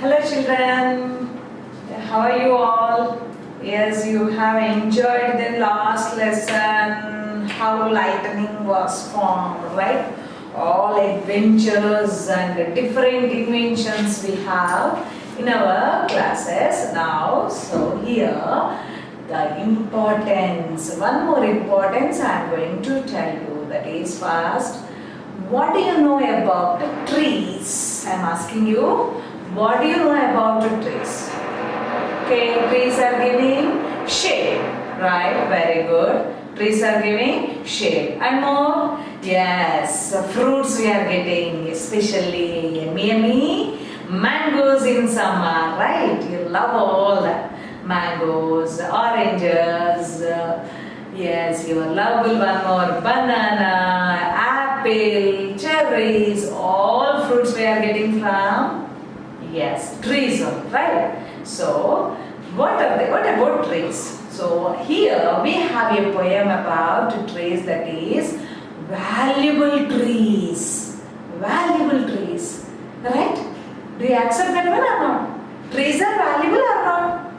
Hello children, how are you all? Yes, you have enjoyed the last lesson, how lightning was formed, right? All adventures and different inventions we have in our classes now. So here, the importance, one more importance I am going to tell you, that is first, what do you know about trees? I am asking you. What do you know about the trees? Okay, trees are giving shade, right? Very good. Trees are giving shade. And more? Yes, fruits we are getting, especially yummy mangoes in summer, right? You love all that. Mangoes, oranges, yes, you love one more, banana, apple, cherries, all fruits we are getting from. Yes, trees, right? So, what are they? What about trees? So, here we have a poem about trees, that is valuable trees. Valuable trees, right? Do you accept that one or not? Trees are valuable or not?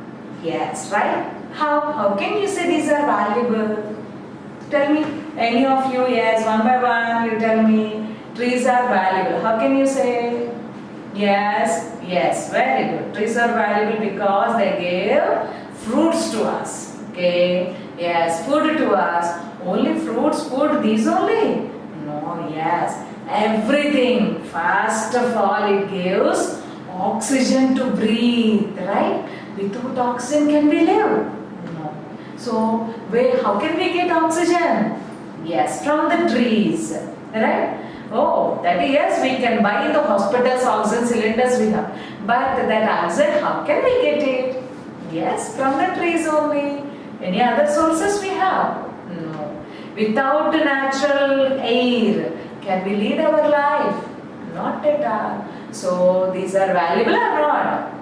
Yes, right? How can you say these are valuable? Tell me, any of you, yes, one by one, you tell me, trees are valuable. How can you say? Yes, very good. Trees are valuable because they give fruits to us. Okay, yes, food to us. Only fruits, food, these only? No, yes, everything. First of all, it gives oxygen to breathe, right? Without oxygen, can we live? No. So, how can we get oxygen? Yes, from the trees, right? Oh, that yes, we can buy in the hospitals oxygen cylinders we have. But that oxygen, how can we get it? Yes, from the trees only. Any other sources we have? No. Without natural air, can we lead our life? Not at all. So, these are valuable or not?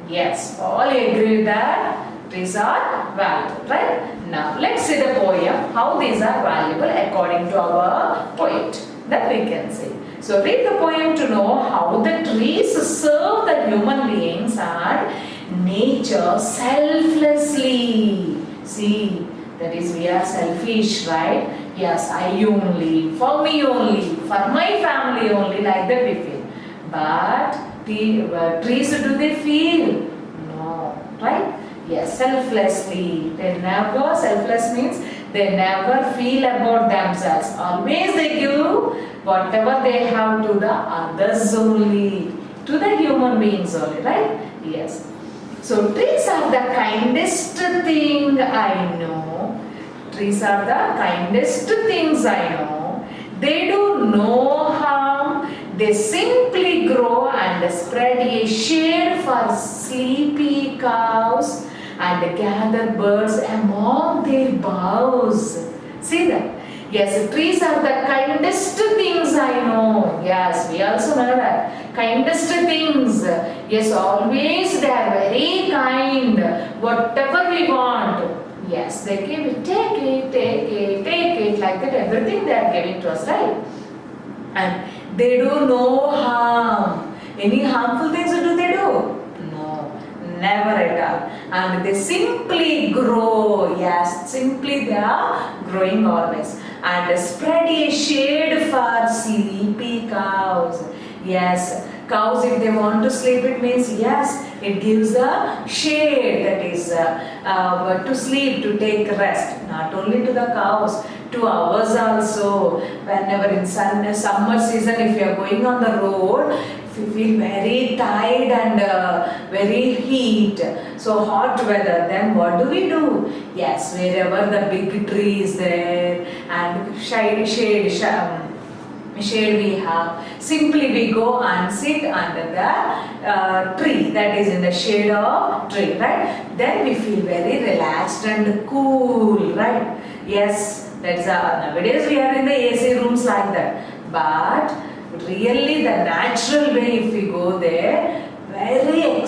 Yes, all agree with that. Trees are valuable, right? Now, let's see the poem, how these are valuable according to our poet. That we can say. So read the poem to know how the trees serve the human beings and nature selflessly. See, that is, we are selfish, right? Yes, I only, for me only, for my family only, like that we feel. But trees, do they feel? No, right? Yes, selflessly. They never, selfless means they never feel about themselves. Always they give whatever they have to the others only, to the human beings only, right? Yes. So trees are the kindest thing I know. Trees are the kindest things I know. They do no harm. They simply grow and spread a shade for sleepy cows and gather birds among their boughs. See that? Yes, trees are the kindest things I know. Yes, we also know that. Kindest things. Yes, always they are very kind. Whatever we want. Yes, they give it, take it, like that. Everything they are giving to us, right? And they do no harm. Any harmful things do they do? Never at all. And they simply grow. Yes, simply they are growing always. And spread a shade for sleepy cows. Yes, cows, if they want to sleep, it means yes, it gives the shade, that is to sleep, to take rest. Not only to the cows, to ours also. Whenever in summer season, if you are going on the road, if you feel very tired and very heat, so hot weather, then what do? Yes, wherever the big tree is there and shade we have, simply we go and sit under the tree, that is in the shade of tree, right? Then we feel very relaxed and cool, right? Yes, that's nowadays we are in the AC rooms like that, but really the natural way, if we go there, very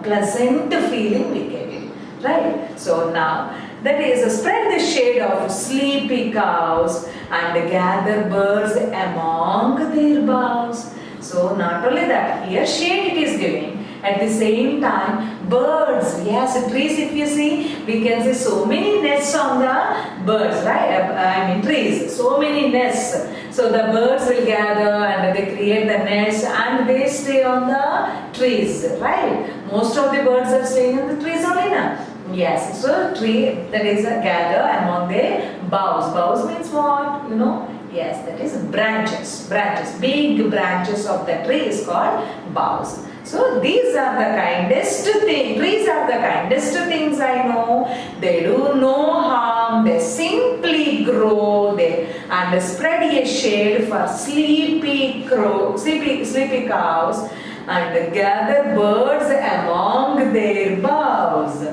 pleasant feeling we get it, right? So now, that is, spread the shade of sleepy cows and gather birds among their boughs. So not only that, here shade it is giving, At the same time, birds, yes, trees, if you see, we can see so many nests on the birds, right? I mean trees, so many nests. So the birds will gather and they create the nests and they stay on the trees, right? Most of the birds are staying on the trees only now. Yes, so tree, that is a gather among the boughs. Boughs means what? You know? Yes, that is branches. Big branches of the tree is called boughs. So these are the kindest things. Trees are the kindest things I know. They do no harm. They simply grow and spread a shade for sleepy cows and gather birds among their boughs.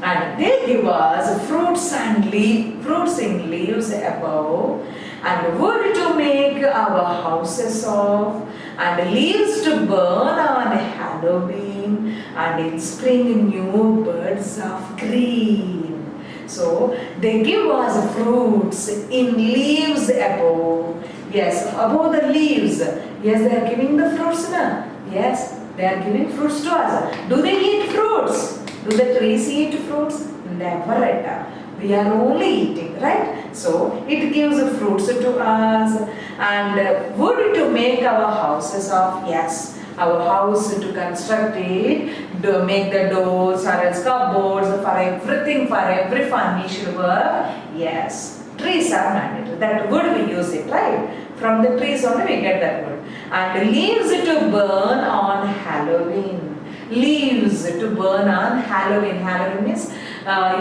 And they give us fruits in leaves above, and wood to make our houses of, and leaves to burn on Halloween, and in spring new buds of green. So they give us fruits in leaves above. Yes, above the leaves. Yes, they are giving the fruits now. Yes, they are giving fruits to us. Do they eat fruits? Do the trees eat fruits? Never at all. We are only eating, right? So it gives fruits to us and wood to make our houses of. Yes, our house to construct it, to make the doors or else cupboards, for everything, for every furnished work. Yes, trees are mandatory. That wood we use it, right? From the trees only we get that wood. And leaves to burn on Halloween. Leaves to burn on Halloween. Halloween means,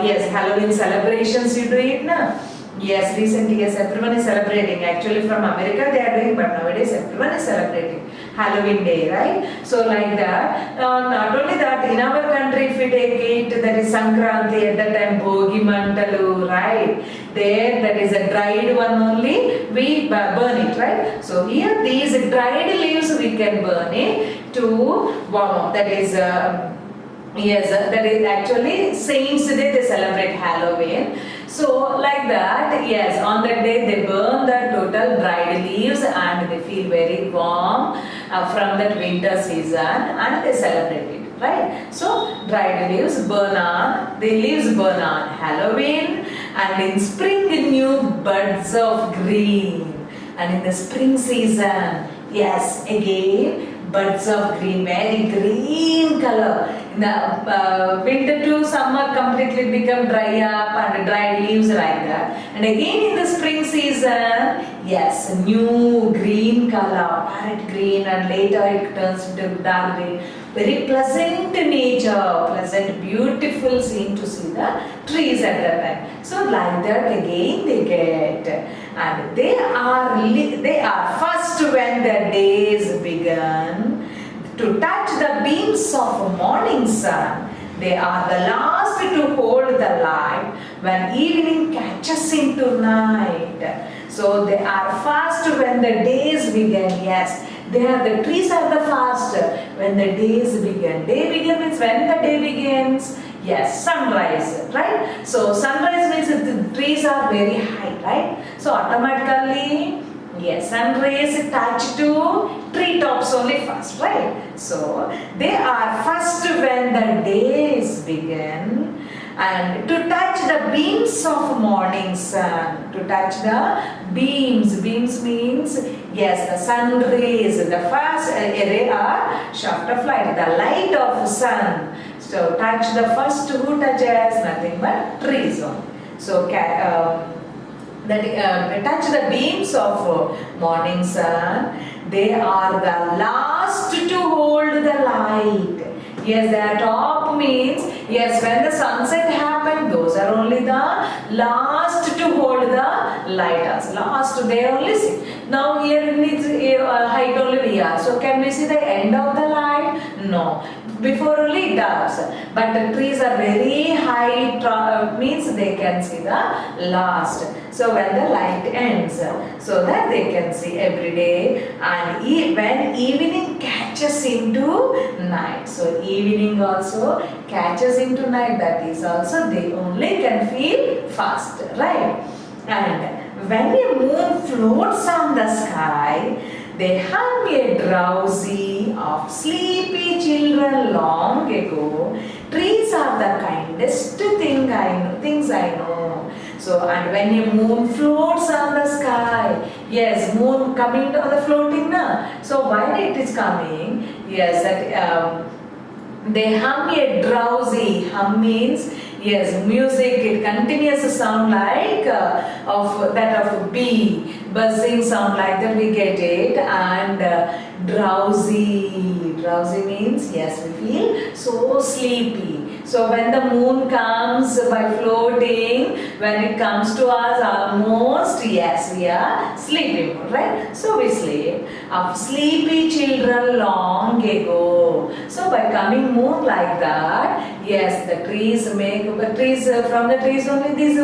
yes, Halloween celebrations you do it now. Yes, recently, yes, everyone is celebrating. Actually from America they are doing, but nowadays everyone is celebrating Halloween day, right? So like that, not only that, in our country if we take it, that is Sankranti, at that time Bogi Mantalu, right? There, that is a dried one only, we burn it, right? So here these dried leaves we can burn it to warm up, that is yes, that is actually Saints Day, they celebrate Halloween. So like that, yes, on that day they burn the total dried leaves and they feel very warm from that winter season and they celebrate it, right? So dried leaves burn on, the leaves burn on Halloween, and in spring new buds of green. And in the spring season, yes, again buds of green, very green color. In the winter to summer completely become dry up and dried leaves like that. And again in the spring season, yes, new green color, parrot green, and later it turns into dark green. Very pleasant nature, pleasant, beautiful scene to see the trees at that time. So like that again they get, and they are first when the days begin to touch the beams of morning sun. They are the last to hold the light when evening catches into night. So they are fast when the days begin. Yes, the trees are the fast when the days begin. Day begin means when the day begins. Yes, sunrise, right? So sunrise means the trees are very high, right? So automatically, yes, sun rays touch to tree tops only first, right? So they are first when the days begin, and to touch the beams of morning sun, to touch the beams. Beams means, yes, the sun rays, the first ray or shaft of light, the light of sun. So touch the first, who touches? Nothing but trees only. So touch the beams of morning sun. They are the last to hold the light. Yes, the top means, yes, when the sunset happened, those are only the last to hold the light. As last, they only see. Now here needs height only we are. So can we see the end of the light? No. Before only doves. But the trees are very high, means they can see the last. So when the light ends, so that they can see every day, and when evening catches into night. So evening also catches into night, that is also they only can feel fast, right? And when a moon floats on the sky, They hung a drowsy of sleepy children long ago. Trees are the kindest things I know. So, and when a moon floats on the sky, yes, moon coming to the floating na. So when it is coming, yes, that they hum a drowsy. Hum means yes, music. It continuous sound like of that of a bee, buzzing sound like that. We get it, and drowsy. Drowsy means yes, we feel so sleepy. So when the moon comes by floating, when it comes to us almost, yes, we are sleeping, right? So we sleep. Of sleepy children long ago. So by coming moon like that, yes, the trees make, from the trees only these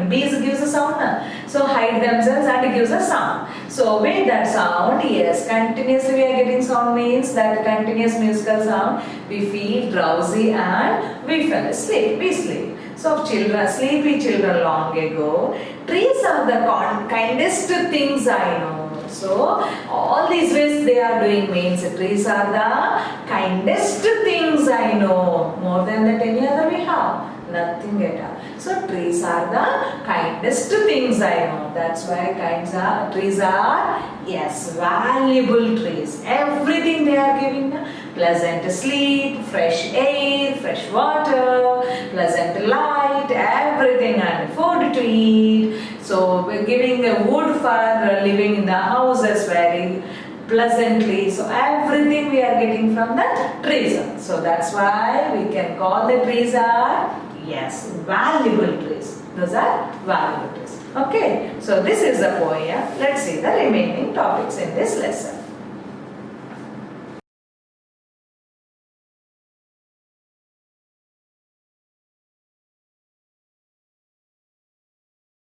bees gives a sound. So hide themselves and it gives a sound. So with that sound, yes, continuously we are getting sound means that continuous musical sound, we feel drowsy and we fell asleep, we sleep. So children, sleepy children long ago, trees are the kindest things I know. So all these ways they are doing means trees are the kindest things I know. More than that any other we have? Nothing at all. So trees are the kindest things I know. That's why trees are yes, valuable trees. Everything they are giving, pleasant sleep, fresh air, fresh water, pleasant light, everything, and food to eat. So we're giving a wood for living in the houses very pleasantly. So everything we are getting from the trees. So that's why we can call the trees are yes, valuable trees. Those are valuable trees. Okay, so this is the poem. Let's see the remaining topics in this lesson.